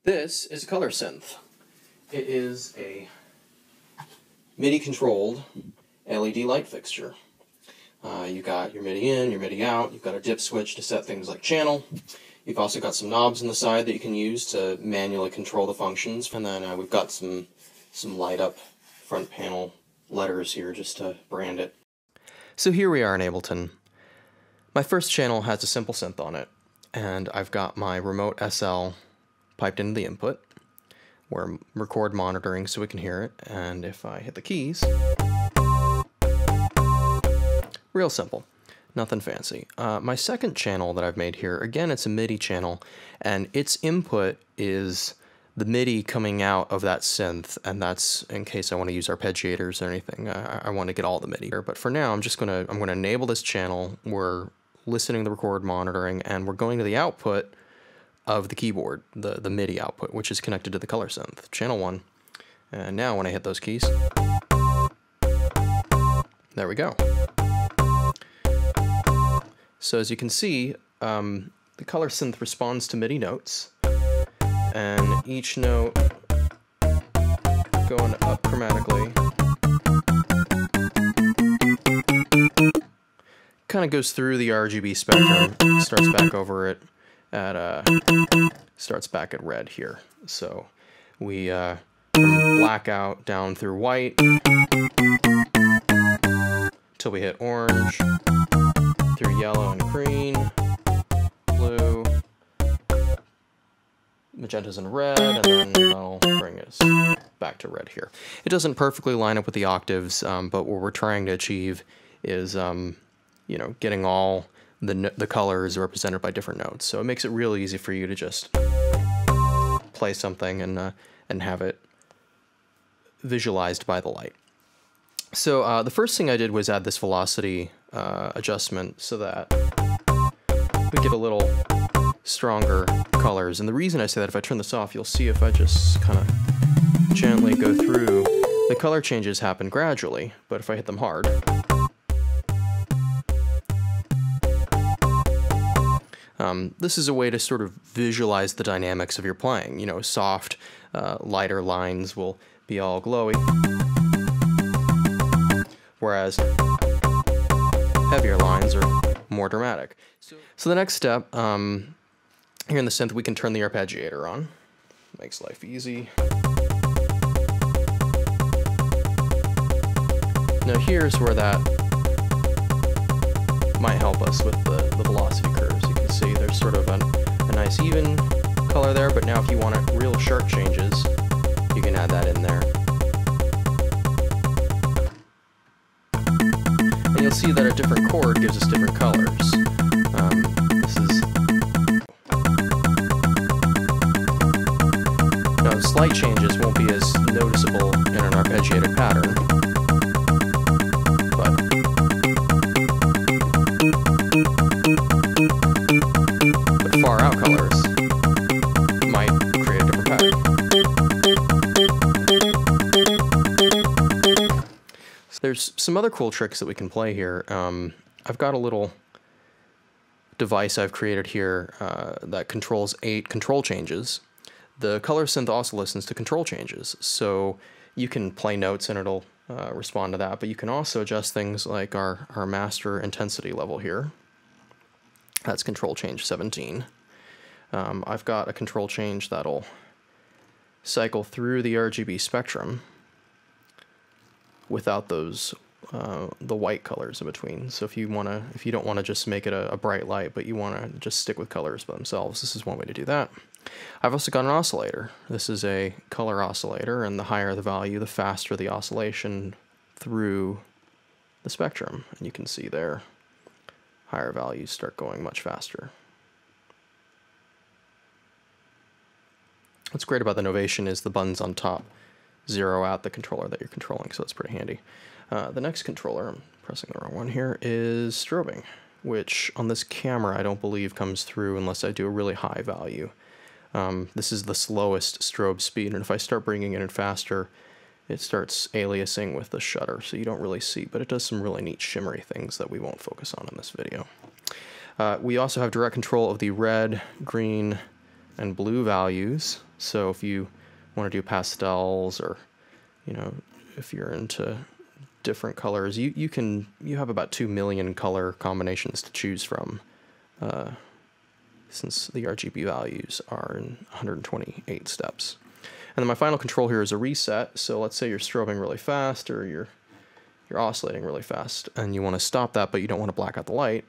This is a ColorSynth. It is a MIDI-controlled LED light fixture. You got your MIDI in, your MIDI out, you've got a dip switch to set things like channel. You've also got some knobs on the side that you can use to manually control the functions, and then we've got some light-up front panel letters here just to brand it. So here we are in Ableton. My first channel has a simple synth on it, and I've got my remote SL piped into the input. We're record monitoring so we can hear it, and if I hit the keys, real simple, nothing fancy. My second channel that I've made here, again, it's a MIDI channel, and its input is the MIDI coming out of that synth, and that's in case I want to use arpeggiators or anything. I want to get all the MIDI here, but for now I'm gonna enable this channel. We're listening to the record monitoring, and we're going to the output of the keyboard, the MIDI output, which is connected to the ColorSynth, channel 1. And now when I hit those keys, there we go. So as you can see, the ColorSynth responds to MIDI notes, and each note going up chromatically kind of goes through the RGB spectrum, starts back over it at starts back at red here. So we from blackout down through white till we hit orange, through yellow and green, blue, magentas and red, and then that'll bring us back to red here. It doesn't perfectly line up with the octaves, but what we're trying to achieve is you know, getting all the colors represented by different notes. So it makes it real easy for you to just play something and have it visualized by the light. So the first thing I did was add this velocity adjustment so that we get a little stronger colors. And the reason I say that, if I turn this off, you'll see if I just kind of gently go through, the color changes happen gradually, but if I hit them hard, this is a way to sort of visualize the dynamics of your playing. You know, soft, lighter lines will be all glowy, whereas heavier lines are more dramatic. So the next step, here in the synth, we can turn the arpeggiator on. Makes life easy. Now here's where that might help us with the velocity curves. You can see there's sort of a nice even color there, but now if you want real sharp changes, you can add that in there. And you'll see that a different chord gives us different colors. Now slight changes won't be as noticeable in an arpeggiated pattern, but far out colors might create a different pattern. So there's some other cool tricks that we can play here. I've got a little device I've created here that controls 8 control changes. The ColorSynth also listens to control changes, so you can play notes and it'll respond to that, but you can also adjust things like our master intensity level here. That's control change 17. I've got a control change that'll cycle through the RGB spectrum without those the white colors in between. So if you don't want to just make it a bright light, but you want to just stick with colors by themselves, this is one way to do that. I've also got an oscillator. This is a color oscillator, and the higher the value, the faster the oscillation through the spectrum. And you can see there, higher values start going much faster. What's great about the Novation is the buttons on top zero out the controller that you're controlling, so it's pretty handy. The next controller, I'm pressing the wrong one here, is strobing, which on this camera I don't believe comes through unless I do a really high value. This is the slowest strobe speed, and if I start bringing it in faster, it starts aliasing with the shutter, so you don't really see, but it does some really neat shimmery things that we won't focus on in this video. We also have direct control of the red, green, and blue values So if you want to do pastels, or if you're into different colors, you have about 2 million color combinations to choose from, since the RGB values are in 128 steps. And then my final control here is a reset. So let's say you're strobing really fast, or you're oscillating really fast, and you want to stop that, but you don't want to black out the light.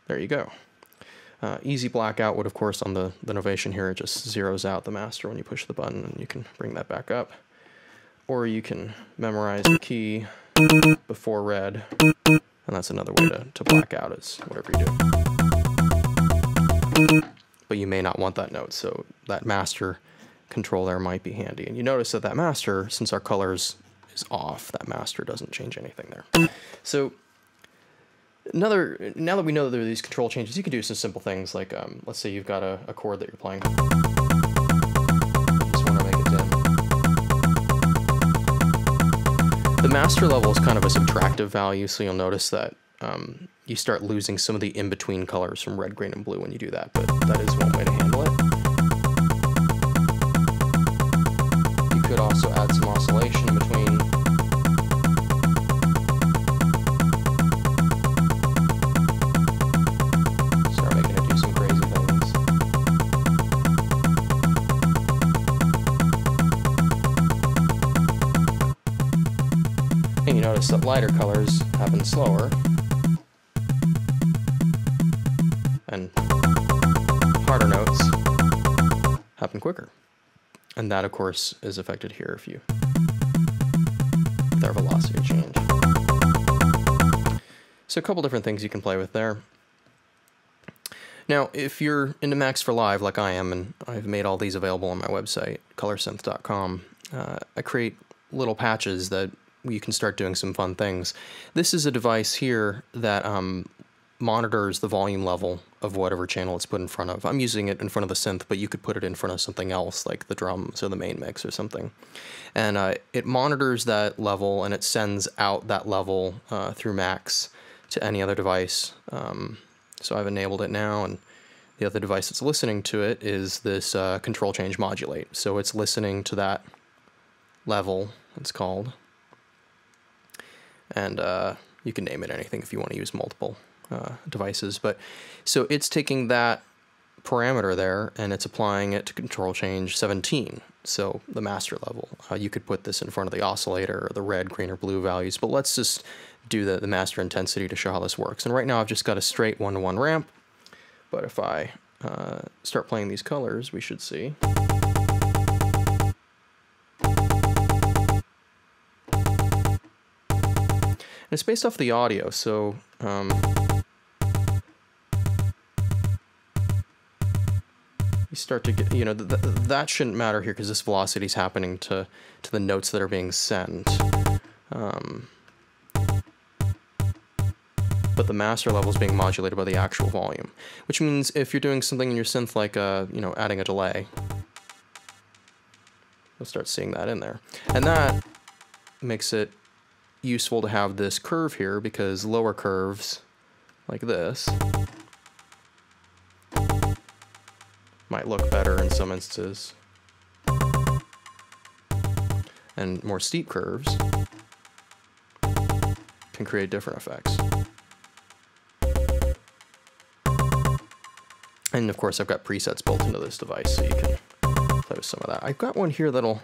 There you go. Easy blackout would, of course, on the Novation here, it just zeroes out the master when you push the button, and you can bring that back up. Or you can memorize the key before red, and that's another way to black out, is whatever you do. But you may not want that note, so that master control there might be handy. And you notice that master, since our colors is off, that master doesn't change anything there. So now that we know that there are these control changes, you can do some simple things like, let's say you've got a chord that you're playing. You just want to make it dim. The master level is kind of a subtractive value, so you'll notice that you start losing some of the in-between colors from red, green, and blue when you do that, but that is one way to handle it. You could also add some oscillation in between. Start making it do some crazy things. And you notice that lighter colors happen slower, and harder notes happen quicker. And that, of course, is affected here with our velocity change. So a couple different things you can play with there. Now, if you're into Max for Live like I am, and I've made all these available on my website, ColorSynth.com, I create little patches that you can start doing some fun things. This is a device here that monitors the volume level of whatever channel it's put in front of. I'm using it in front of the synth, but you could put it in front of something else, like the drums or the main mix or something. And it monitors that level, and it sends out that level through Max to any other device. So I've enabled it now, and the other device that's listening to it is this control change modulate. So it's listening to that level, it's called. And you can name it anything if you want to use multiple devices, but so it's taking that parameter there and it's applying it to control change 17, so the master level. You could put this in front of the oscillator or the red, green, or blue values, but let's just do the master intensity to show how this works. And right now I've just got a straight 1-to-1 ramp, but if I start playing these colors, we should see. And it's based off the audio, so you start to get, that shouldn't matter here because this velocity is happening to the notes that are being sent. But the master level is being modulated by the actual volume, which means if you're doing something in your synth like, adding a delay, you'll start seeing that in there. And that makes it useful to have this curve here, because lower curves like this might look better in some instances, and more steep curves can create different effects. And of course I've got presets built into this device, so you can play with some of that. I've got one here that'll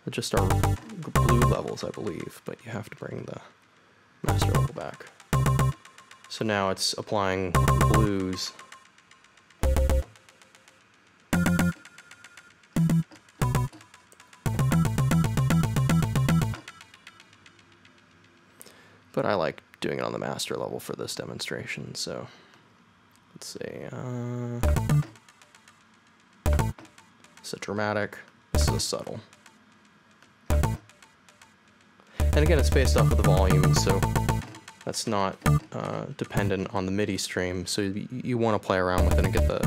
just our blue levels, I believe, but you have to bring the master level back. So now it's applying blues. But I like doing it on the master level for this demonstration, so let's see. This is a dramatic, this is a subtle. And again, it's based off of the volume, so that's not dependent on the MIDI stream, so you want to play around with it and get the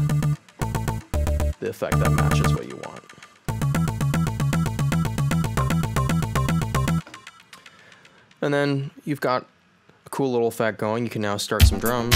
effect that matches what you want. And then you've got a cool little effect going. You can now start some drums.